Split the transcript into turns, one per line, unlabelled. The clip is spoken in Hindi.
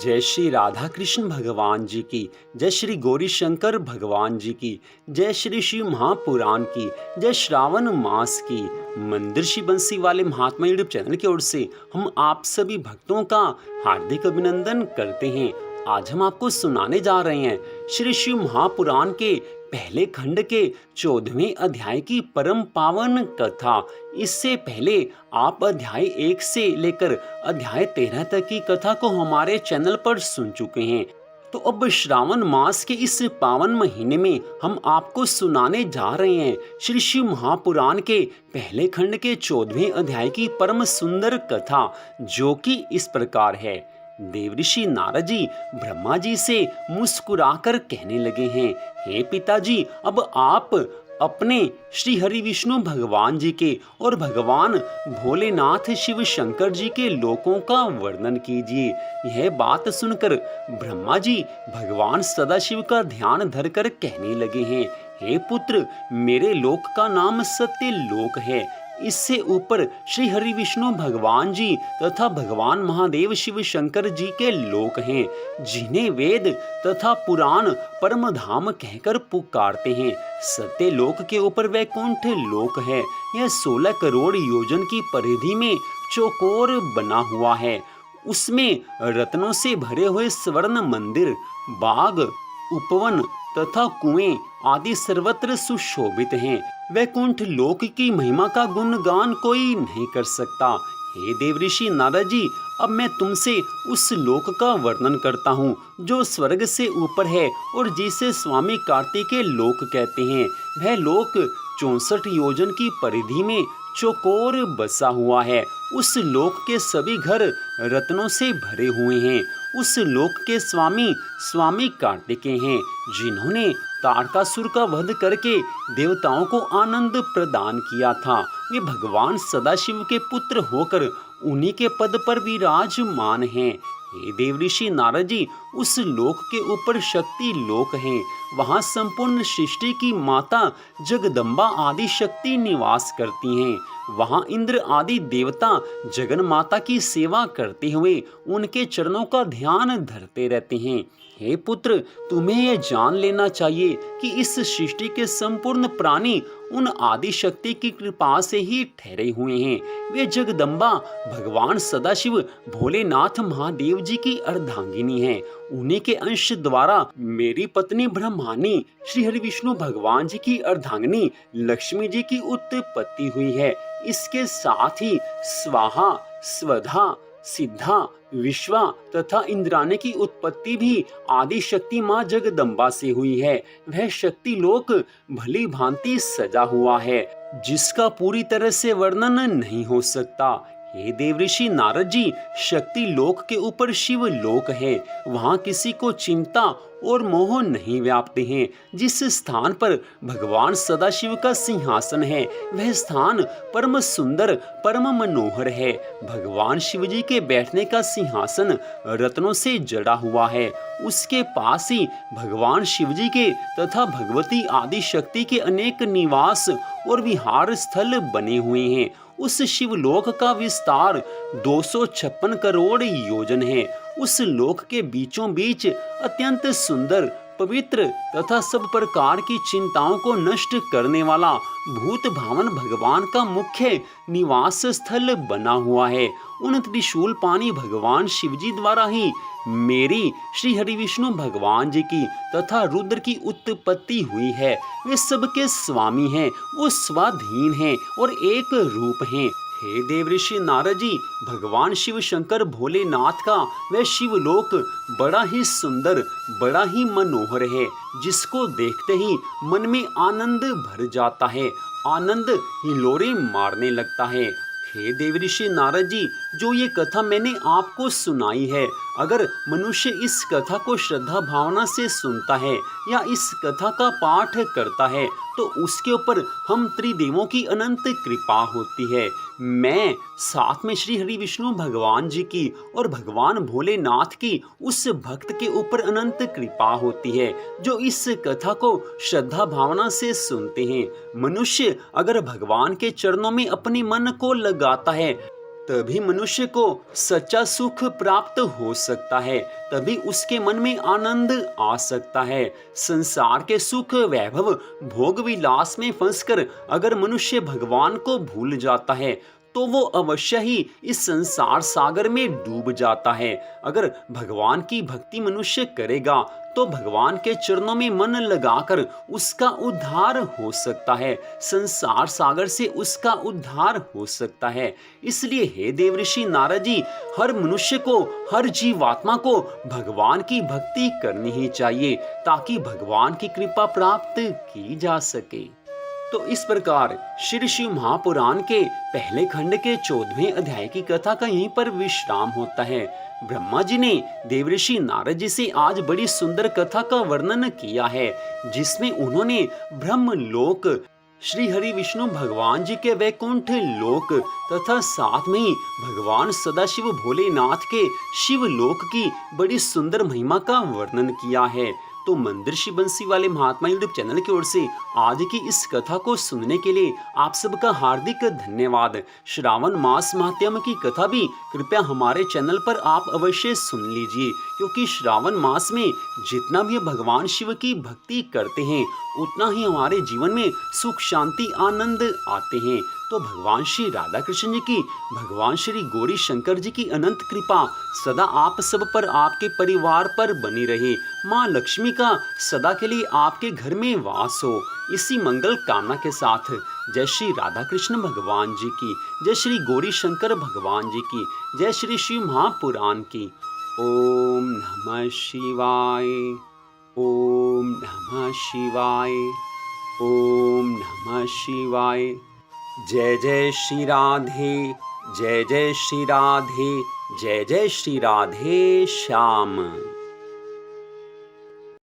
जय श्री राधा कृष्ण भगवान जी की, जय श्री गौरी शंकर भगवान जी की, जय श्री शिव महापुराण की, जय श्रावण मास की। मंदिर श्री बंसी वाले महात्मा यूट्यूब चैनल की ओर से हम आप सभी भक्तों का हार्दिक अभिनंदन करते हैं। आज हम आपको सुनाने जा रहे हैं श्री शिव महापुराण के पहले खंड के 14वें अध्याय की परम पावन कथा। इससे पहले आप अध्याय 1 से लेकर अध्याय 13 तक की कथा को हमारे चैनल पर सुन चुके हैं। तो अब श्रावण मास के इस पावन महीने में हम आपको सुनाने जा रहे हैं श्री शिव महापुराण के पहले खंड के 14वें अध्याय की परम सुंदर कथा, जो कि इस प्रकार है। देवऋषि नारद जी ब्रह्मा जी से मुस्कुराकर कहने लगे हैं, हे पिताजी, अब आप अपने श्री हरि विष्णु भगवान जी के और भगवान भोलेनाथ शिव शंकर जी के लोकों का वर्णन कीजिए। यह बात सुनकर ब्रह्मा जी भगवान सदाशिव का ध्यान धरकर कहने लगे हैं, हे पुत्र, मेरे लोक का नाम सत्य लोक है। इससे ऊपर श्री हरि विष्णु भगवान जी तथा भगवान महादेव शिव शंकर जी के लोक हैं, जिन्हें वेद तथा पुराण परम धाम कहकर पुकारते हैं। सत्य लोक के ऊपर वैकुंठ लोक है। यह 16 करोड़ योजन की परिधि में चौकोर बना हुआ है। उसमें रत्नों से भरे हुए स्वर्ण मंदिर, बाग, उपवन तथा कुएं आदि सर्वत्र सुशोभित हैं। वैकुंठ लोक की महिमा का गुणगान कोई नहीं कर सकता। हे देवऋषि नारद जी, अब मैं तुमसे उस लोक का वर्णन करता हूँ जो स्वर्ग से ऊपर है और जिसे स्वामी कार्तिकेय लोक कहते हैं। वह लोक 64 योजन की परिधि में चौकोर बसा हुआ है। उस लोक के सभी घर रत्नों से भरे हुए हैं। उस लोक के स्वामी कार्तिकेय हैं, जिन्होंने तारकासुर का वध करके देवताओं को आनंद प्रदान किया था। वे भगवान सदाशिव के पुत्र होकर उन्हीं के पद पर विराजमान हैं। हे देवऋषि नारद जी, उस लोक के ऊपर शक्ति लोक है। वहाँ संपूर्ण सृष्टि की माता जगदम्बा आदि शक्ति निवास करती हैं। वहाँ इंद्र आदि देवता जगन माता की सेवा करते हुए उनके चरणों का ध्यान धरते रहते हैं। हे पुत्र, तुम्हें यह जान लेना चाहिए कि इस सृष्टि के संपूर्ण प्राणी उन आदि शक्ति की कृपा से ही ठहरे हुए हैं। वे जगदम्बा भगवान सदाशिव भोलेनाथ महादेव जी की अर्धांगिनी हैं। उन्हीं के अंश द्वारा मेरी पत्नी ब्रह्मानी श्री हरि विष्णु भगवान जी की अर्धांगिनी लक्ष्मी जी की उत्पत्ति हुई है। इसके साथ ही स्वाहा, स्वधा, सिद्धा, विश्वा तथा इंद्राणी की उत्पत्ति भी आदि शक्ति माँ जगदम्बा से हुई है। वह शक्ति लोक भली भांति सजा हुआ है, जिसका पूरी तरह से वर्णन नहीं हो सकता। हे देवऋषि नारद जी, शक्ति लोक के ऊपर शिव लोक है। वहाँ किसी को चिंता और मोह नहीं व्यापते हैं। जिस स्थान पर भगवान सदाशिव का सिंहासन है, वह स्थान परम सुंदर, परम मनोहर है। भगवान शिव जी के बैठने का सिंहासन रत्नों से जड़ा हुआ है। उसके पास ही भगवान शिव जी के तथा भगवती आदि शक्ति के अनेक निवास और विहार स्थल बने हुए हैं। उस शिवलोक का विस्तार 256 करोड़ योजन है। उस लोक के बीचों बीच अत्यंत सुंदर, पवित्र तथा सब प्रकार की चिंताओं को नष्ट करने वाला भूत भावन भगवान का मुख्य निवास स्थल बना हुआ है। उन त्रिशूल पानी भगवान शिवजी द्वारा ही मेरी श्री हरि विष्णु भगवान जी की तथा रुद्र की उत्पत्ति हुई है। वे सबके स्वामी हैं, वो स्वाधीन हैं और एक रूप हैं। हे देवऋषि नारद जी, भगवान शिव शंकर भोलेनाथ का वह शिवलोक बड़ा ही सुंदर, बड़ा ही मनोहर है, जिसको देखते ही मन में आनंद भर जाता है, आनंद हिलोरे मारने लगता है। हे देवऋषि नारद जी, जो ये कथा मैंने आपको सुनाई है, अगर मनुष्य इस कथा को श्रद्धा भावना से सुनता है या इस कथा का पाठ करता है, तो उसके ऊपर हम त्रिदेवों की अनंत कृपा होती है। मैं साथ में श्री हरि विष्णु भगवान जी की और भगवान भोलेनाथ की उस भक्त के ऊपर अनंत कृपा होती है, जो इस कथा को श्रद्धा भावना से सुनते हैं। मनुष्य अगर भगवान के चरणों में अपने मन को लगाता है तभी मनुष्य को सच्चा सुख प्राप्त हो सकता है, तभी उसके मन में आनंद आ सकता है। संसार के सुख, वैभव, भोग विलास में फंसकर अगर मनुष्य भगवान को भूल जाता है तो वो अवश्य ही इस संसार सागर में डूब जाता है। अगर भगवान की भक्ति मनुष्य करेगा तो भगवान के चरणों में मन लगाकर उसका उद्धार हो सकता है, संसार सागर से उसका उद्धार हो सकता है। इसलिए हे देवऋषि नारद जी, हर मनुष्य को, हर जीवात्मा को भगवान की भक्ति करनी ही चाहिए ताकि भगवान की कृपा प्राप्त की जा सके। तो इस प्रकार श्री शिव महापुराण के पहले खंड के 14वें अध्याय की कथा का यहीं पर विश्राम होता है। ब्रह्मा जी ने देवऋषि नारद जी से आज बड़ी सुंदर कथा का वर्णन किया है, जिसमें उन्होंने ब्रह्म लोक, श्री हरि विष्णु भगवान जी के वैकुंठ लोक तथा साथ में ही भगवान सदाशिव भोलेनाथ के शिव लोक की बड़ी सुंदर महिमा का वर्णन किया है। तो मंदिर बंसी वाले महात्मा यूट्यूब चैनल की ओर से आज की इस कथा को सुनने के लिए आप सबका हार्दिक धन्यवाद। श्रावण मास महात्म्य की कथा भी कृपया हमारे चैनल पर आप अवश्य सुन लीजिए, क्योंकि श्रावण मास में जितना भी भगवान शिव की भक्ति करते हैं उतना ही हमारे जीवन में सुख, शांति, आनंद आते हैं। तो भगवान श्री राधा कृष्ण जी की, भगवान श्री गौरी शंकर जी की अनंत कृपा सदा आप सब पर, आपके परिवार पर बनी रहे। माँ लक्ष्मी का सदा के लिए आपके घर में वास हो, इसी मंगल कामना के साथ जय श्री राधा कृष्ण भगवान जी की, जय श्री गौरी शंकर भगवान जी की, जय श्री शिव महापुराण की। ओम नमः शिवाय, ओम नमः शिवाय, ओम नमः शिवाय। जय जय श्री राधे, जय जय श्री राधे, जय जय श्री राधे श्याम।